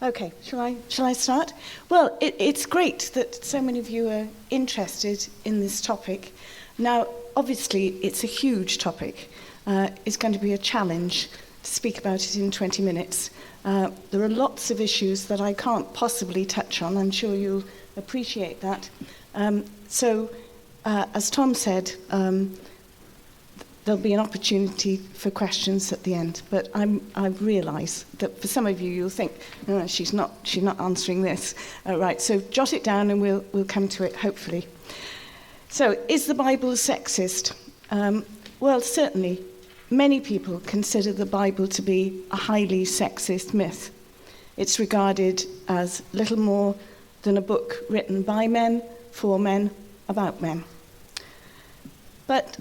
Okay, shall I start? Well, it's great that so many of you are interested in this topic. Now, obviously, it's a huge topic. It's going to be a challenge to speak about it in 20 minutes. There are lots of issues that I can't possibly touch on. I'm sure you'll appreciate that. So, as Tom said, there'll be an opportunity for questions at the end. But I realise that for some of you, you'll think, no, she's not answering this. Right, so jot it down and we'll come to it, hopefully. So, is the Bible sexist? Well, certainly. Many people consider the Bible to be a highly sexist myth. It's regarded as little more than a book written by men, for men, about men. But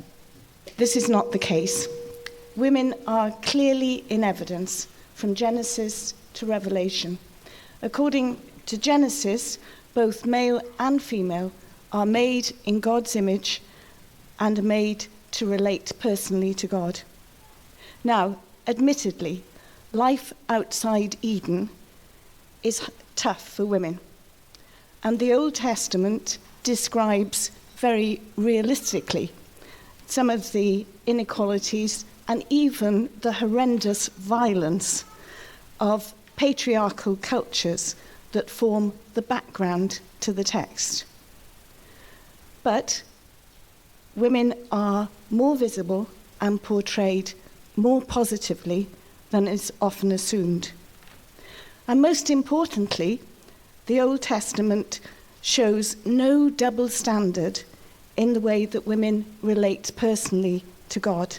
this is not the case. Women are clearly in evidence from Genesis to Revelation. According to Genesis, both male and female are made in God's image and are made to relate personally to God. Now, admittedly, life outside Eden is tough for women. And the Old Testament describes very realistically some of the inequalities and even the horrendous violence of patriarchal cultures that form the background to the text. But women are more visible and portrayed more positively than is often assumed. And most importantly, the Old Testament shows no double standard in the way that women relate personally to God.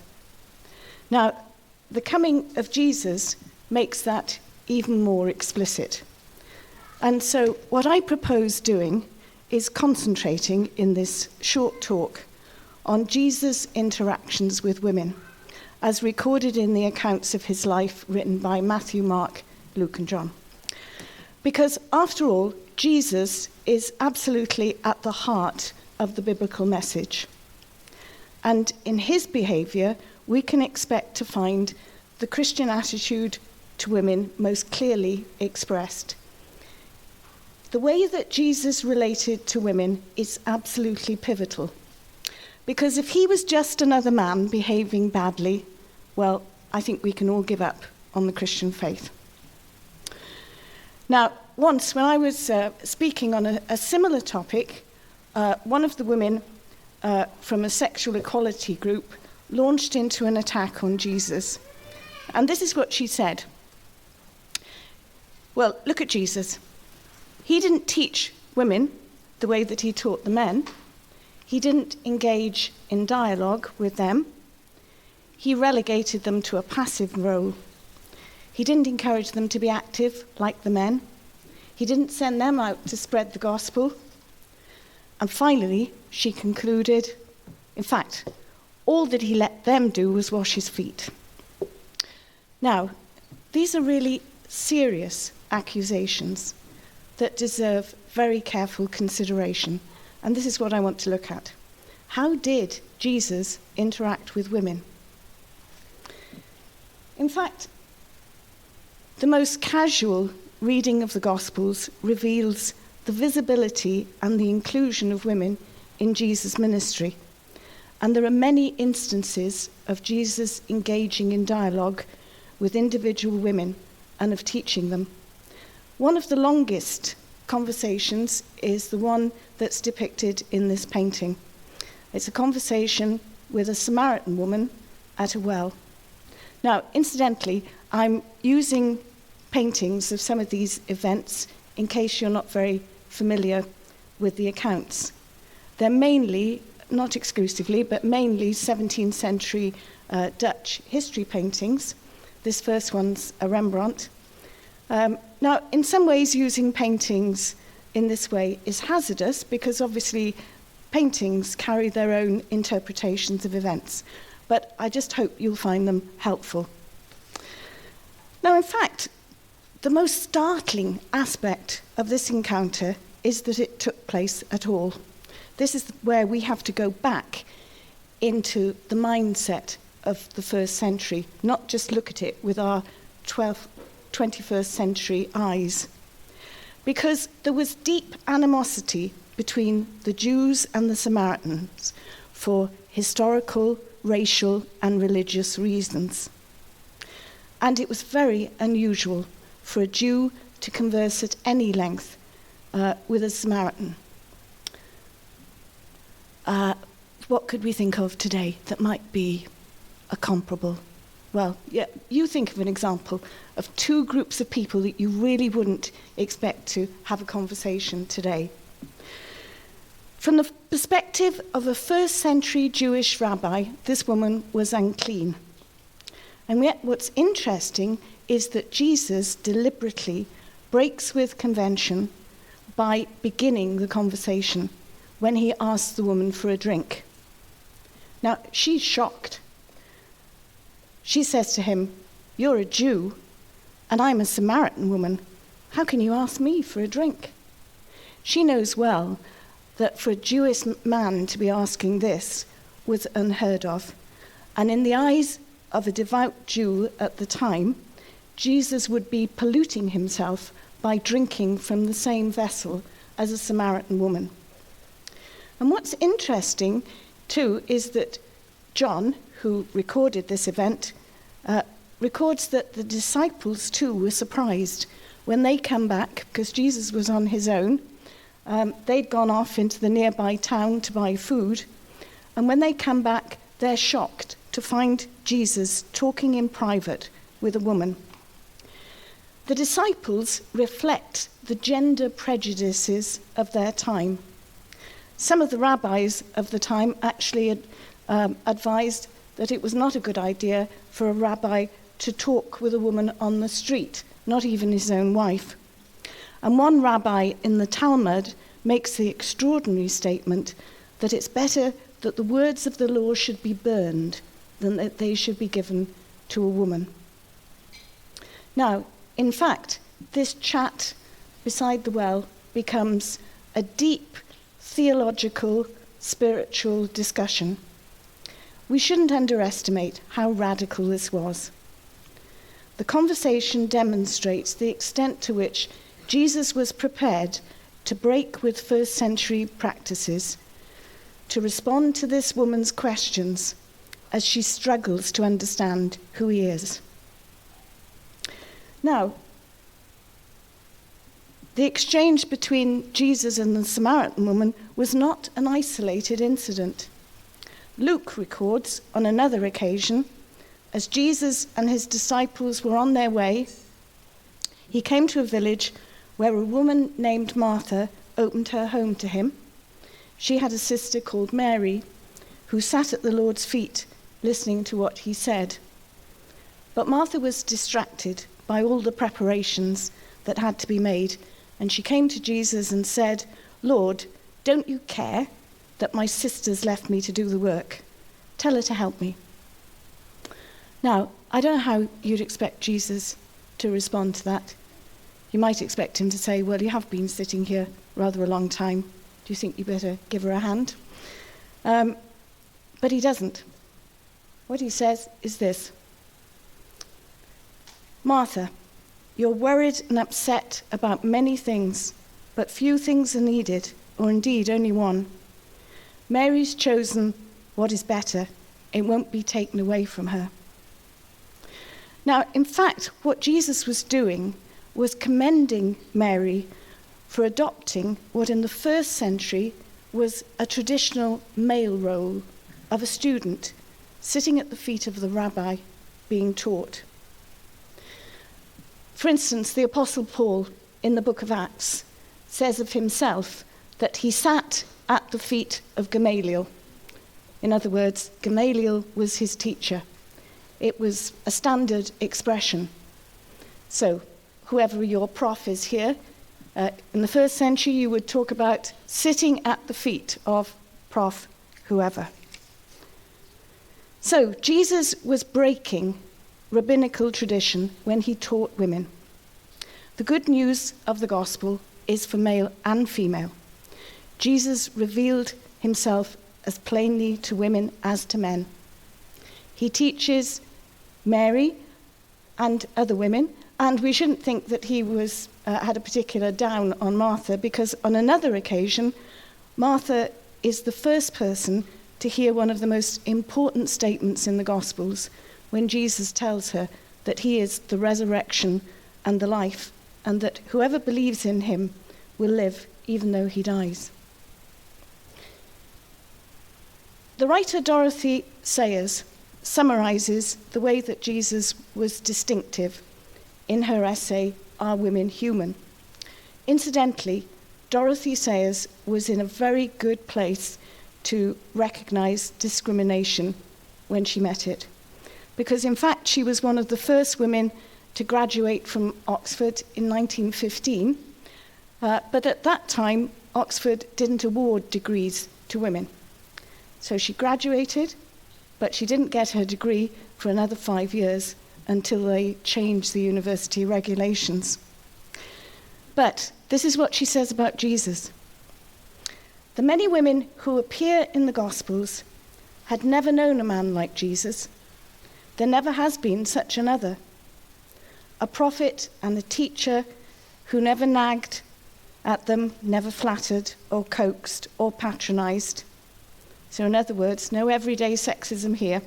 Now, the coming of Jesus makes that even more explicit. And so what I propose doing is concentrating in this short talk on Jesus' interactions with women, as recorded in the accounts of his life written by Matthew, Mark, Luke, and John. Because, after all, Jesus is absolutely at the heart of the biblical message. And in his behaviour, we can expect to find the Christian attitude to women most clearly expressed. The way that Jesus related to women is absolutely pivotal. Because if he was just another man behaving badly, well, I think we can all give up on the Christian faith. Now, once when I was speaking on a similar topic, one of the women from a sexual equality group launched into an attack on Jesus. And this is what she said. Well, look at Jesus. He didn't teach women the way that he taught the men. He didn't engage in dialogue with them. He relegated them to a passive role. He didn't encourage them to be active like the men. He didn't send them out to spread the gospel. And finally, she concluded, in fact, all that he let them do was wash his feet. Now, these are really serious accusations that deserve very careful consideration. And this is what I want to look at. How did Jesus interact with women? In fact, the most casual reading of the Gospels reveals the visibility and the inclusion of women in Jesus' ministry. And there are many instances of Jesus engaging in dialogue with individual women and of teaching them. One of the longest conversations is the one that's depicted in this painting. It's a conversation with a Samaritan woman at a well. Now, incidentally, I'm using paintings of some of these events in case you're not very familiar with the accounts. They're mainly, not exclusively, but mainly 17th century Dutch history paintings. This first one's a Rembrandt. Now, in some ways, using paintings in this way is hazardous because obviously paintings carry their own interpretations of events. But I just hope you'll find them helpful. Now, in fact, the most startling aspect of this encounter is that it took place at all. This is where we have to go back into the mindset of the first century, not just look at it with our 21st century eyes. because there was deep animosity between the Jews and the Samaritans for historical, racial, and religious reasons. And it was very unusual for a Jew to converse at any length with a Samaritan. What could we think of today that might be a comparable? Well, yeah, you think of an example of two groups of people that you really wouldn't expect to have a conversation today. From the perspective of a first-century Jewish rabbi, this woman was unclean. And yet what's interesting is that Jesus deliberately breaks with convention by beginning the conversation when he asks the woman for a drink. Now, she's shocked. She says to him, "You're a Jew, and I'm a Samaritan woman. How can you ask me for a drink?" She knows well that for a Jewish man to be asking this was unheard of. And in the eyes of a devout Jew at the time, Jesus would be polluting himself by drinking from the same vessel as a Samaritan woman. And what's interesting, too, is that John, who recorded this event, records that the disciples, too, were surprised when they come back, because Jesus was on his own. They'd gone off into the nearby town to buy food. And when they come back, they're shocked to find Jesus talking in private with a woman. The disciples reflect the gender prejudices of their time. Some of the rabbis of the time actually advised that it was not a good idea for a rabbi to talk with a woman on the street, not even his own wife. And one rabbi in the Talmud makes the extraordinary statement that it's better that the words of the law should be burned than that they should be given to a woman. Now, in fact, this chat beside the well becomes a deep theological, spiritual discussion. We shouldn't underestimate how radical this was. The conversation demonstrates the extent to which Jesus was prepared to break with first-century practices, to respond to this woman's questions as she struggles to understand who he is. Now, the exchange between Jesus and the Samaritan woman was not an isolated incident. Luke records on another occasion, as Jesus and his disciples were on their way, he came to a village where a woman named Martha opened her home to him. She had a sister called Mary, who sat at the Lord's feet listening to what he said. But Martha was distracted by all the preparations that had to be made, and she came to Jesus and said, "Lord, don't you care that my sister's left me to do the work? Tell her to help me." Now, I don't know how you'd expect Jesus to respond to that. You might expect him to say, "Well, you have been sitting here rather a long time. Do you think you better give her a hand?" But he doesn't. What he says is this: "Martha, you're worried and upset about many things, but few things are needed, or indeed only one. Mary's chosen what is better. It won't be taken away from her." Now, in fact, what Jesus was doing was commending Mary for adopting what in the first century was a traditional male role of a student sitting at the feet of the rabbi being taught. For instance, the Apostle Paul in the book of Acts says of himself that he sat at the feet of Gamaliel. In other words, Gamaliel was his teacher. It was a standard expression. So, whoever your prof is here, in the first century you would talk about sitting at the feet of prof whoever. So, Jesus was breaking rabbinical tradition when he taught women. The good news of the gospel is for male and female. Jesus revealed himself as plainly to women as to men. He teaches Mary and other women, and we shouldn't think that he was had a particular down on Martha, because on another occasion, Martha is the first person to hear one of the most important statements in the Gospels when Jesus tells her that he is the resurrection and the life, and that whoever believes in him will live even though he dies. The writer Dorothy Sayers summarizes the way that Jesus was distinctive in her essay, Are Women Human? Incidentally, Dorothy Sayers was in a very good place to recognize discrimination when she met it, because in fact she was one of the first women to graduate from Oxford in 1915, but at that time Oxford didn't award degrees to women. So she graduated, but she didn't get her degree for another 5 years until they changed the university regulations. But this is what she says about Jesus. The many women who appear in the Gospels had never known a man like Jesus. There never has been such another. A prophet and a teacher who never nagged at them, never flattered or coaxed or patronized. So in other words, no everyday sexism here.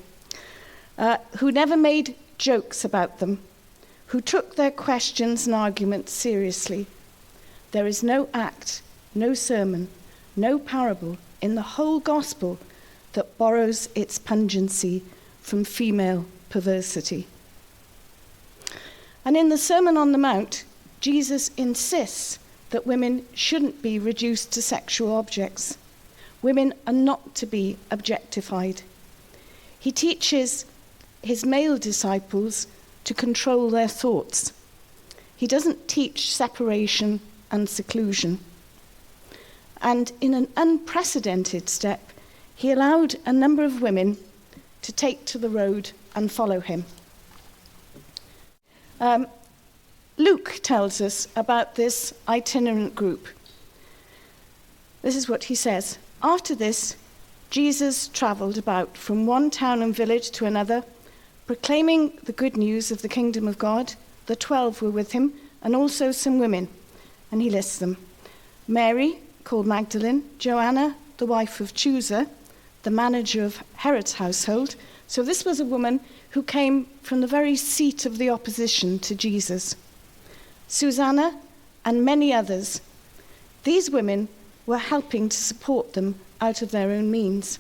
Who never made jokes about them, who took their questions and arguments seriously. There is no act, no sermon, no parable in the whole gospel that borrows its pungency from female perversity. And in the Sermon on the Mount, Jesus insists that women shouldn't be reduced to sexual objects. Women are not to be objectified. He teaches his male disciples to control their thoughts. He doesn't teach separation and seclusion. And in an unprecedented step, he allowed a number of women to take to the road and follow him. Luke tells us about this itinerant group. This is what he says. After this, Jesus traveled about from one town and village to another, proclaiming the good news of the kingdom of God. The 12 were with him, and also some women. And he lists them. Mary, called Magdalene, Joanna, the wife of Chusa, the manager of Herod's household. So this was a woman who came from the very seat of the opposition to Jesus. Susanna and many others. These women were helping to support them out of their own means.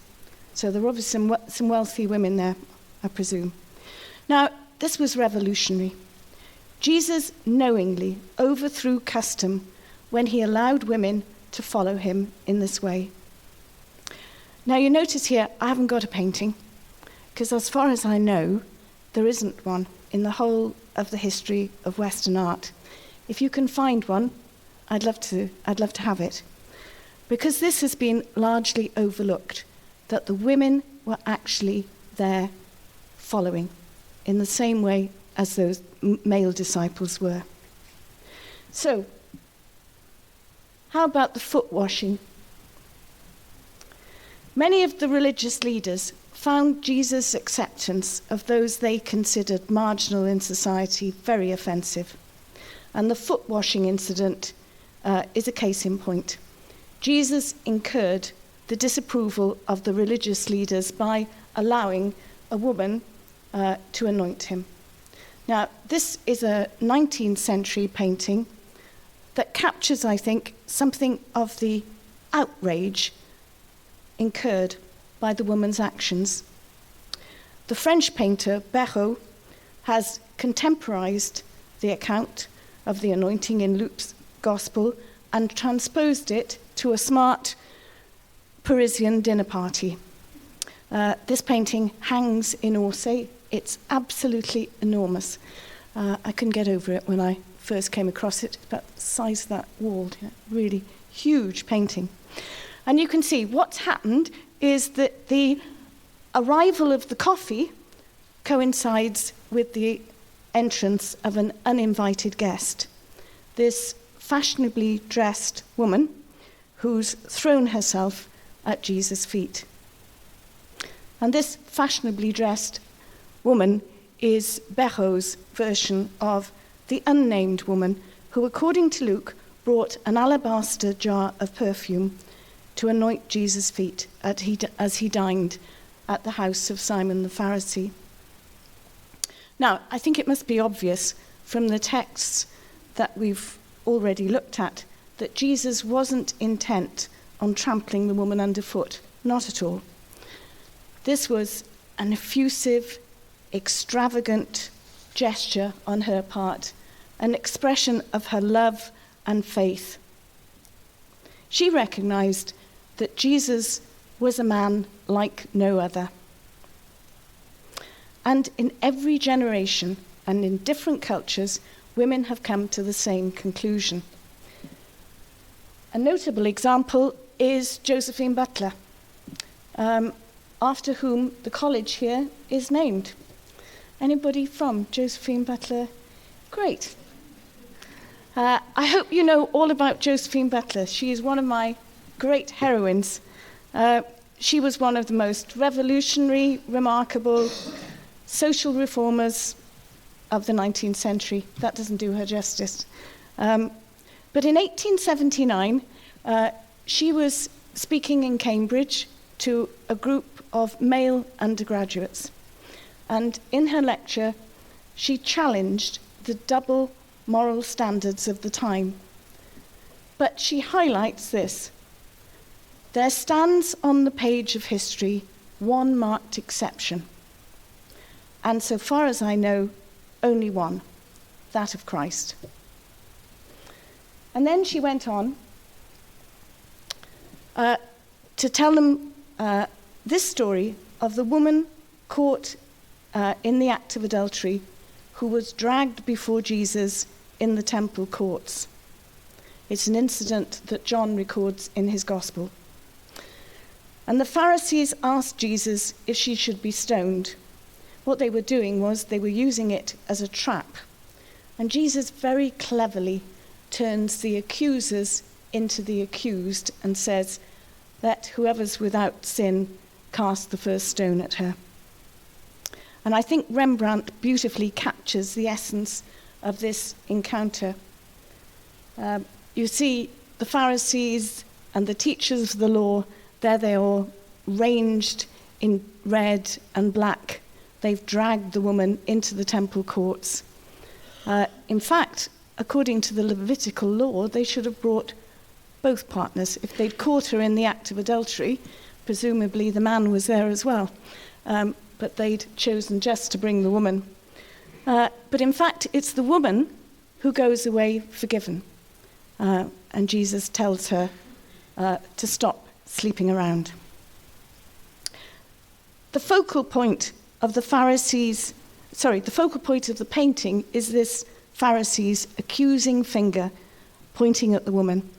So there were obviously some wealthy women there, I presume. Now, this was revolutionary. Jesus knowingly overthrew custom when he allowed women to follow him in this way. Now, you notice here, I haven't got a painting, because as far as I know, there isn't one in the whole of the history of Western art. If you can find one, I'd love to have it. Because this has been largely overlooked, that the women were actually there following in the same way as those male disciples were. So, how about the foot washing? Many of the religious leaders found Jesus' acceptance of those they considered marginal in society very offensive. And the foot washing incident is a case in point. Jesus incurred the disapproval of the religious leaders by allowing a woman to anoint him. Now, this is a 19th century painting that captures, I think, something of the outrage incurred by the woman's actions. The French painter Béraud has contemporized the account of the anointing in Luke's Gospel and transposed it to a smart Parisian dinner party. This painting hangs in Orsay. It's absolutely enormous. I couldn't get over it when I first came across it. About the size of that wall, really huge painting. And you can see what's happened is that the arrival of the coffee coincides with the entrance of an uninvited guest. This fashionably dressed woman who's thrown herself at Jesus' feet. And this fashionably dressed woman is Béraud's version of the unnamed woman who, according to Luke, brought an alabaster jar of perfume to anoint Jesus' feet as he dined at the house of Simon the Pharisee. Now, I think it must be obvious from the texts that we've already looked at that Jesus wasn't intent on trampling the woman underfoot, not at all. This was an effusive, extravagant gesture on her part, an expression of her love and faith. She recognized that Jesus was a man like no other. And in every generation and in different cultures, women have come to the same conclusion. A notable example is Josephine Butler, after whom the college here is named. Anybody from Josephine Butler? Great. I hope you know all about Josephine Butler. She is one of my great heroines. She was one of the most revolutionary, remarkable social reformers of the 19th century. That doesn't do her justice. But in 1879, she was speaking in Cambridge to a group of male undergraduates. And in her lecture, she challenged the double moral standards of the time. But she highlights this. There stands on the page of history one marked exception. And so far as I know, only one, that of Christ. And then she went on to tell them this story of the woman caught in the act of adultery who was dragged before Jesus in the temple courts. It's an incident that John records in his gospel. And the Pharisees asked Jesus if she should be stoned. What they were doing was they were using it as a trap. And Jesus very cleverly turns the accusers into the accused and says, "Let whoever's without sin cast the first stone at her." And I think Rembrandt beautifully captures the essence of this encounter. You see the Pharisees and the teachers of the law, there they are, ranged in red and black. They've dragged the woman into the temple courts. In fact, according to the Levitical law, they should have brought both partners. If they'd caught her in the act of adultery, presumably the man was there as well. But they'd chosen just to bring the woman. But in fact, it's the woman who goes away forgiven. And Jesus tells her to stop sleeping around. The focal point of the painting is this Pharisee's accusing finger pointing at the woman.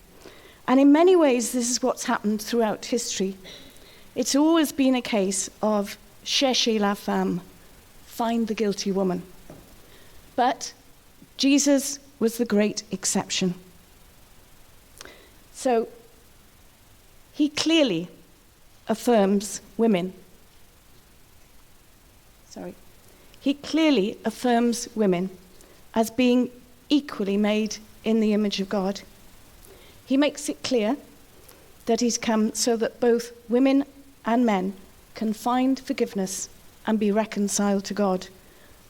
And in many ways, this is what's happened throughout history. It's always been a case of cherchez la femme, find the guilty woman. But Jesus was the great exception. So he clearly affirms women. He clearly affirms women as being equally made in the image of God. He makes it clear that he's come so that both women and men can find forgiveness and be reconciled to God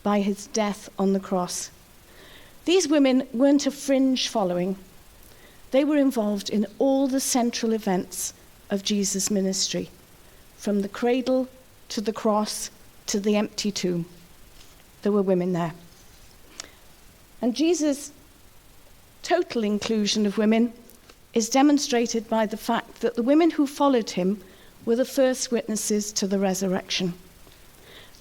by his death on the cross. These women weren't a fringe following. They were involved in all the central events of Jesus' ministry, from the cradle to the cross to the empty tomb. There were women there. And Jesus' total inclusion of women is demonstrated by the fact that the women who followed him were the first witnesses to the resurrection.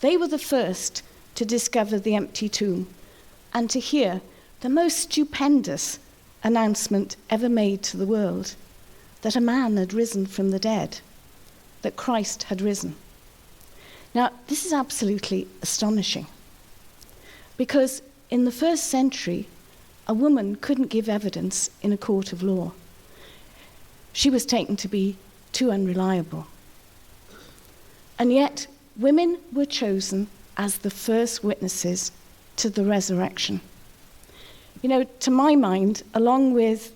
They were the first to discover the empty tomb and to hear the most stupendous announcement ever made to the world, that a man had risen from the dead, that Christ had risen. Now, this is absolutely astonishing, because in the first century, a woman couldn't give evidence in a court of law. She was taken to be too unreliable. And yet, women were chosen as the first witnesses to the resurrection. You know, to my mind, along with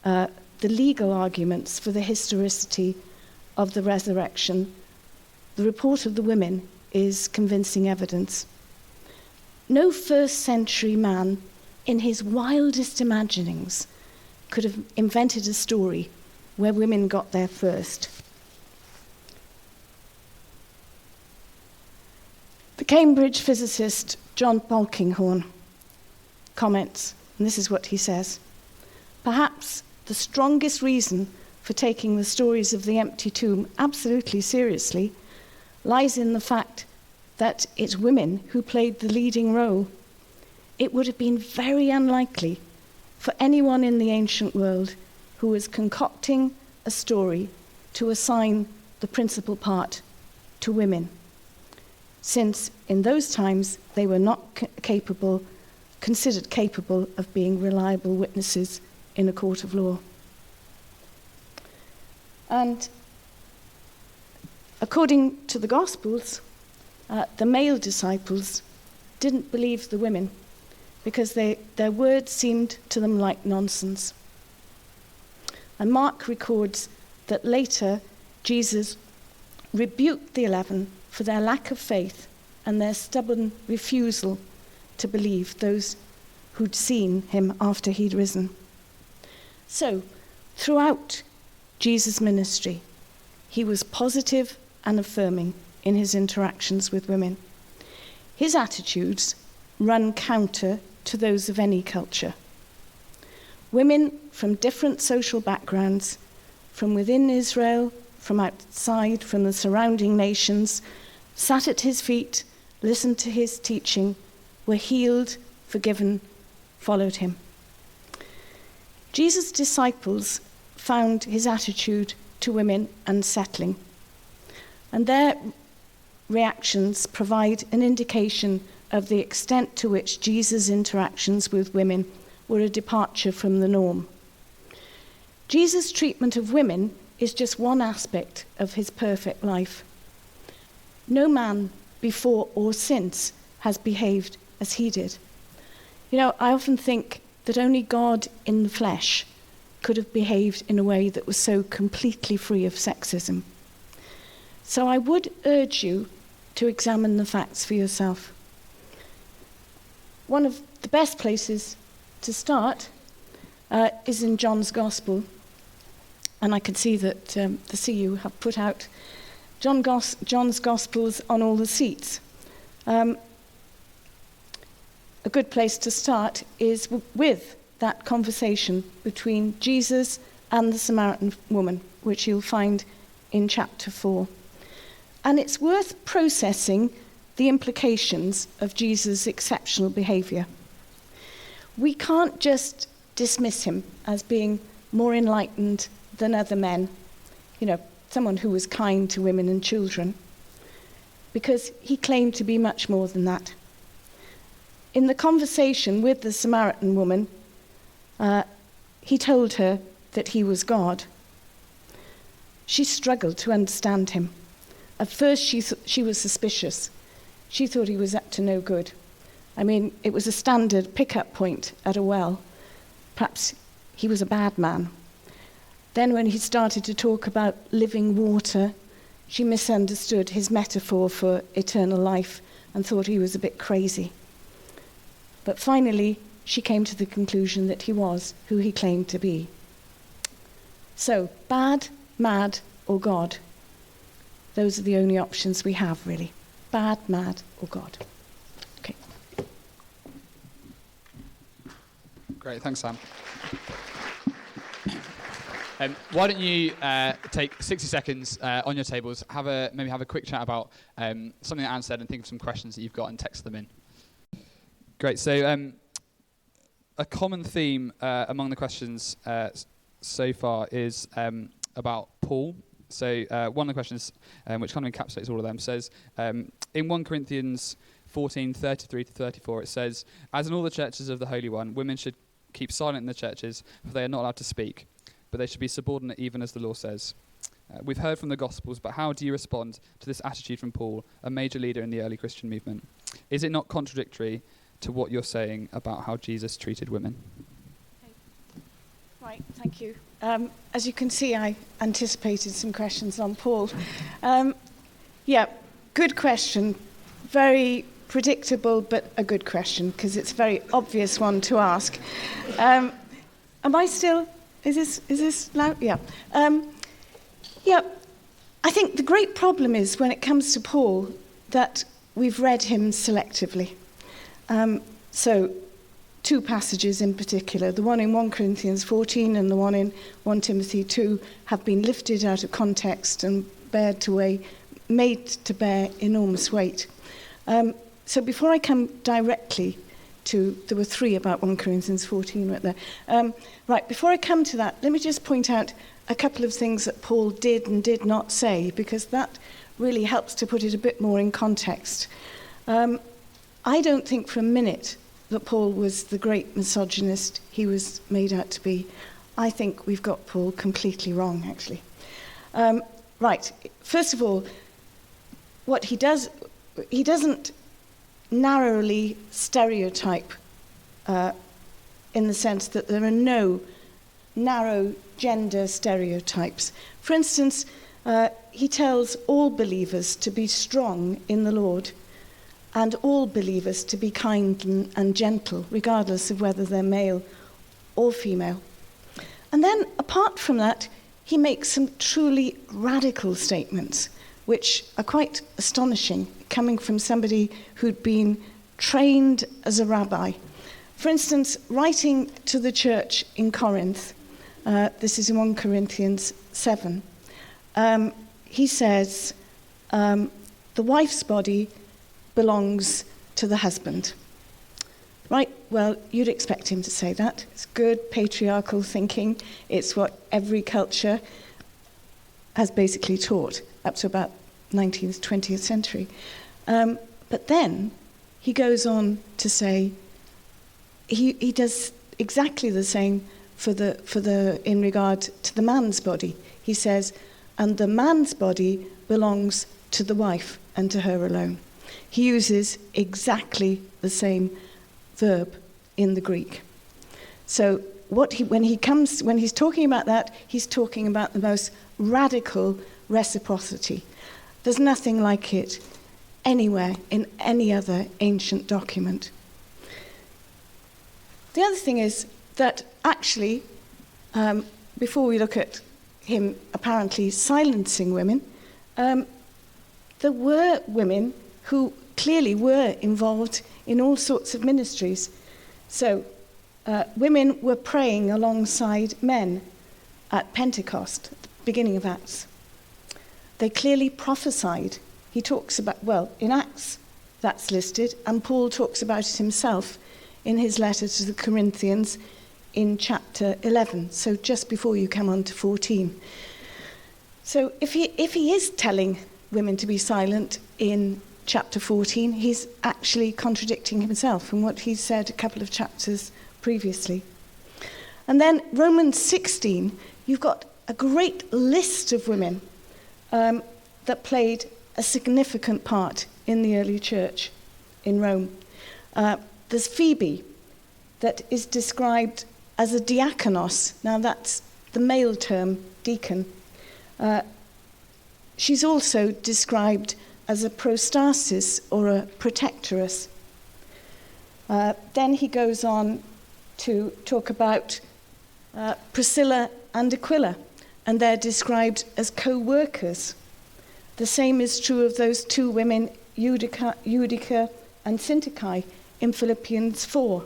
the legal arguments for the historicity of the resurrection, the report of the women is convincing evidence. No first-century man, in his wildest imaginings, could have invented a story where women got there first. The Cambridge physicist John Polkinghorne comments, and this is what he says: "Perhaps the strongest reason for taking the stories of the empty tomb absolutely seriously lies in the fact that it's women who played the leading role. It would have been very unlikely for anyone in the ancient world who was concocting a story to assign the principal part to women, since in those times they were not considered capable of being reliable witnesses in a court of law." And according to the Gospels, the male disciples didn't believe the women because their words seemed to them like nonsense. And Mark records that later Jesus rebuked the 11 for their lack of faith and their stubborn refusal to believe those who'd seen him after he'd risen. So, throughout Jesus' ministry, he was positive and affirming in his interactions with women. His attitudes run counter to those of any culture. Women from different social backgrounds, from within Israel, from outside, from the surrounding nations, sat at his feet, listened to his teaching, were healed, forgiven, followed him. Jesus' disciples found his attitude to women unsettling, and their reactions provide an indication of the extent to which Jesus' interactions with women were a departure from the norm. Jesus' treatment of women is just one aspect of his perfect life. No man before or since has behaved as he did. You know, I often think that only God in the flesh could have behaved in a way that was so completely free of sexism. So I would urge you to examine the facts for yourself. One of the best places to start is in John's Gospel. And I can see that the CU have put out John's Gospels on all the seats. A good place to start is with that conversation between Jesus and the Samaritan woman, which you'll find in chapter 4. And it's worth processing the implications of Jesus' exceptional behavior. We can't just dismiss him as being more enlightened than other men, you know, someone who was kind to women and children, because he claimed to be much more than that. In the conversation with the Samaritan woman, he told her that he was God. She struggled to understand him. At first, she was suspicious. She thought he was up to no good. I mean, it was a standard pickup point at a well. Perhaps he was a bad man. Then when he started to talk about living water, she misunderstood his metaphor for eternal life and thought he was a bit crazy. But finally, she came to the conclusion that he was who he claimed to be. So, bad, mad, or God. Those are the only options we have, really. Bad, mad, or God. Okay. Great, thanks, Sam. Why don't you take 60 seconds on your tables, maybe have a quick chat about something that Anne said, and think of some questions that you've got and text them in. Great, so a common theme among the questions so far is about Paul. So one of the questions, which kind of encapsulates all of them, says, in 1 Corinthians 14:33-34, it says, "As in all the churches of the Holy One, women should keep silent in the churches, for they are not allowed to speak, but they should be subordinate even as the law says." We've heard from the Gospels, but how do you respond to this attitude from Paul, a major leader in the early Christian movement? Is it not contradictory to what you're saying about how Jesus treated women. Right, thank you. As you can see, I anticipated some questions on Paul. Yeah, good question. Very predictable, but a good question, because it's a very obvious one to ask. Am I still... Is this loud? Yeah. Yeah, I think the great problem is when it comes to Paul that we've read him selectively. So, two passages in particular, the one in 1 Corinthians 14 and the one in 1 Timothy 2, have been lifted out of context and made to bear enormous weight. So before I come directly to, there were 3 about 1 Corinthians 14 right there. Right, before I come to that, let me just point out a couple of things that Paul did and did not say, because that really helps to put it a bit more in context. I don't think for a minute that Paul was the great misogynist he was made out to be. I think we've got Paul completely wrong, actually. Right, first of all, what he does, he doesn't narrowly stereotype in the sense that there are no narrow gender stereotypes. For instance, he tells all believers to be strong in the Lord and all believers to be kind and gentle, regardless of whether they're male or female. And then, apart from that, he makes some truly radical statements, which are quite astonishing, coming from somebody who'd been trained as a rabbi. For instance, writing to the church in Corinth, this is in 1 Corinthians 7, he says, the wife's body belongs to the husband. Right, well, you'd expect him to say that. It's good patriarchal thinking. It's what every culture has basically taught up to about 19th, 20th century. But then he goes on to say he does exactly the same for the in regard to the man's body. He says, and the man's body belongs to the wife and to her alone. He uses exactly the same verb in the Greek. So when he's talking about that, he's talking about the most radical reciprocity. There's nothing like it anywhere in any other ancient document. The other thing is that actually, before we look at him apparently silencing women, there were women who clearly were involved in all sorts of ministries. So women were praying alongside men at Pentecost, at the beginning of Acts. They clearly prophesied. He talks about, well, in Acts that's listed, and Paul talks about it himself in his letter to the Corinthians in chapter 11, so just before you come on to 14. So if he is telling women to be silent in chapter 14, he's actually contradicting himself and what he said a couple of chapters previously. And then Romans 16, you've got a great list of women that played a significant part in the early church in Rome. There's Phoebe, that is described as a diakonos. Now that's the male term, deacon. She's also described as a prostasis or a protectress. Then he goes on to talk about Priscilla and Aquila, and they're described as co-workers. The same is true of those two women, Euodia and Syntyche, in Philippians 4.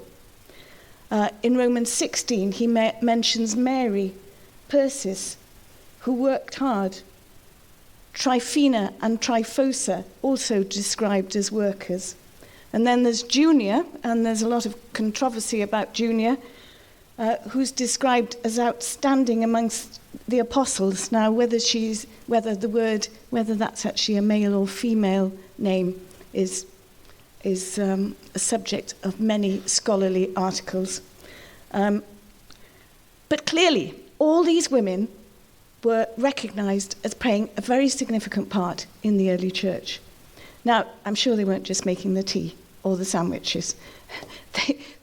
In Romans 16, he mentions Mary, Persis, who worked hard. Tryphena and Tryphosa, also described as workers. And then there's Junia, and there's a lot of controversy about Junia, who's described as outstanding amongst the apostles. Now, whether that's actually a male or female name is a subject of many scholarly articles. But clearly, all these women were recognized as playing a very significant part in the early church. Now, I'm sure they weren't just making the tea. or the sandwiches.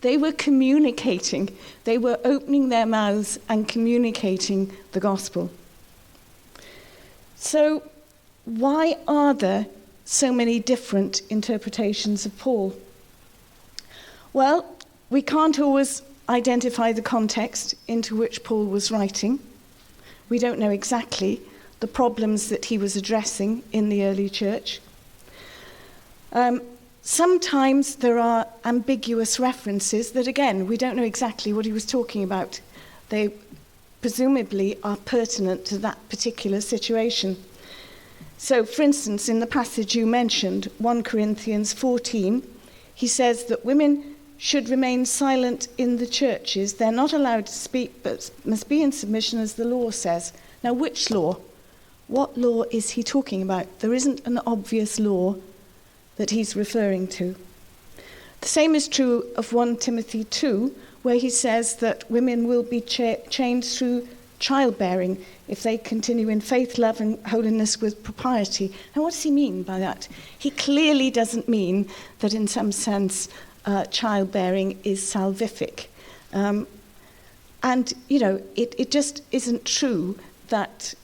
They were communicating. They were opening their mouths and communicating the gospel. So why are there so many different interpretations of Paul? Well, we can't always identify the context into which Paul was writing. We don't know exactly the problems that he was addressing in the early church. Sometimes there are ambiguous references that, again, we don't know exactly what he was talking about. They presumably are pertinent to that particular situation. So, for instance, in the passage you mentioned, 1 Corinthians 14, he says that women should remain silent in the churches. They're not allowed to speak, but must be in submission as the law says. Now, which law? What law is he talking about? There isn't an obvious law that he's referring to. The same is true of 1 Timothy 2, where he says that women will be changed through childbearing if they continue in faith, love, and holiness with propriety. And what does he mean by that? He clearly doesn't mean that in some sense childbearing is salvific. And, it just isn't true that,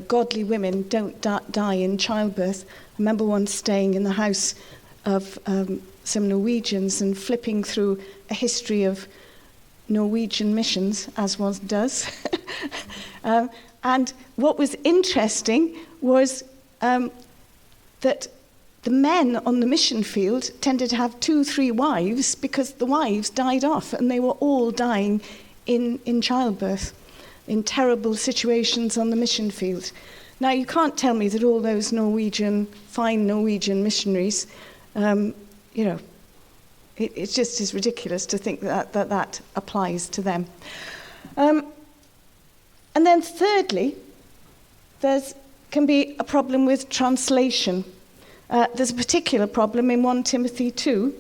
godly women don't die in childbirth. I remember once staying in the house of some Norwegians and flipping through a history of Norwegian missions, as one does. And what was interesting was that the men on the mission field tended to have 2-3 wives because the wives died off and they were all dying in childbirth, in terrible situations on the mission field. Now, you can't tell me that all those fine Norwegian missionaries, it just is ridiculous to think that applies to them. And then thirdly, can be a problem with translation. There's a particular problem in 1 Timothy 2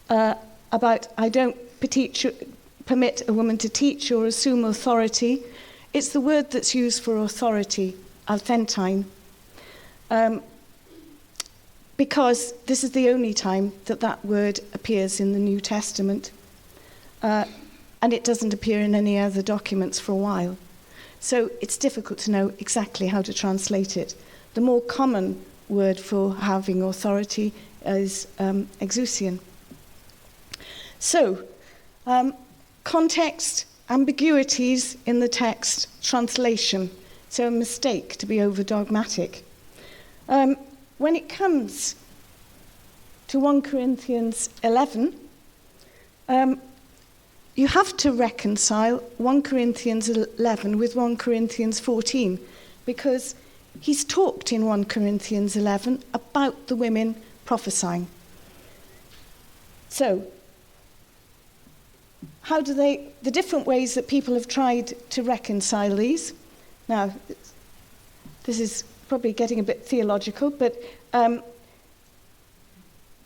about I don't permit a woman to teach or assume authority. It's the word that's used for authority, authentine, because this is the only time that word appears in the New Testament, and it doesn't appear in any other documents for a while. So it's difficult to know exactly how to translate it. The more common word for having authority is exousian. So, context, ambiguities in the text, translation. So a mistake to be over-dogmatic. When it comes to 1 Corinthians 11, you have to reconcile 1 Corinthians 11 with 1 Corinthians 14, because he's talked in 1 Corinthians 11 about the women prophesying. So, the different ways that people have tried to reconcile these. Now, this is probably getting a bit theological, but the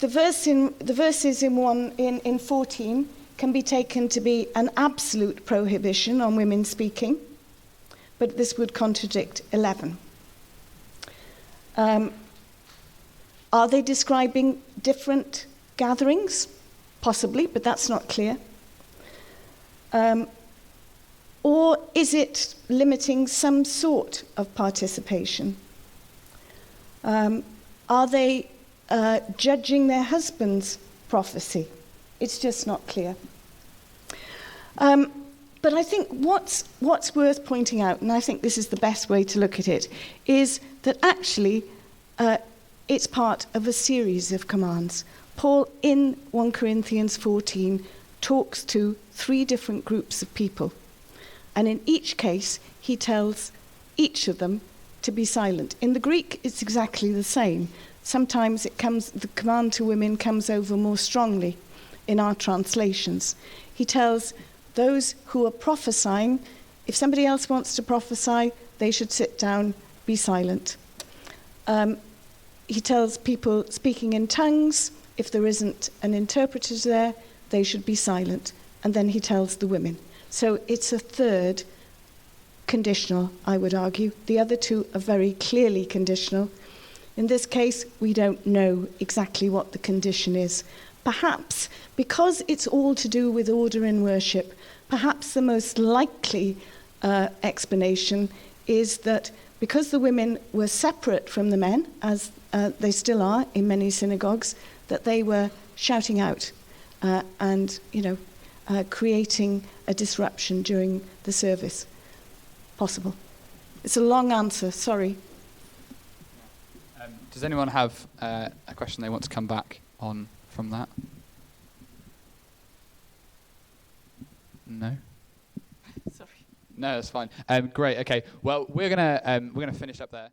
verses in 14 can be taken to be an absolute prohibition on women speaking, but this would contradict 11. Are they describing different gatherings? Possibly, but that's not clear. Or is it limiting some sort of participation? Are they judging their husband's prophecy? It's just not clear. But I think what's worth pointing out, and I think this is the best way to look at it, is that actually it's part of a series of commands. Paul, in 1 Corinthians 14, talks to 3 different groups of people. And in each case, he tells each of them to be silent. In the Greek, it's exactly the same. Sometimes the command to women comes over more strongly in our translations. He tells those who are prophesying, if somebody else wants to prophesy, they should sit down, be silent. He tells people speaking in tongues, if there isn't an interpreter there, they should be silent. And then he tells the women. So it's a third conditional, I would argue. The other 2 are very clearly conditional. In this case, we don't know exactly what the condition is. Perhaps, because it's all to do with order in worship, perhaps the most likely explanation is that because the women were separate from the men, as they still are in many synagogues, that they were shouting out and, creating a disruption during the service. Possible. It's a long answer, sorry. Does anyone have a question they want to come back on from that? No? Sorry. No, that's fine. Great, okay. Well, we're gonna finish up there.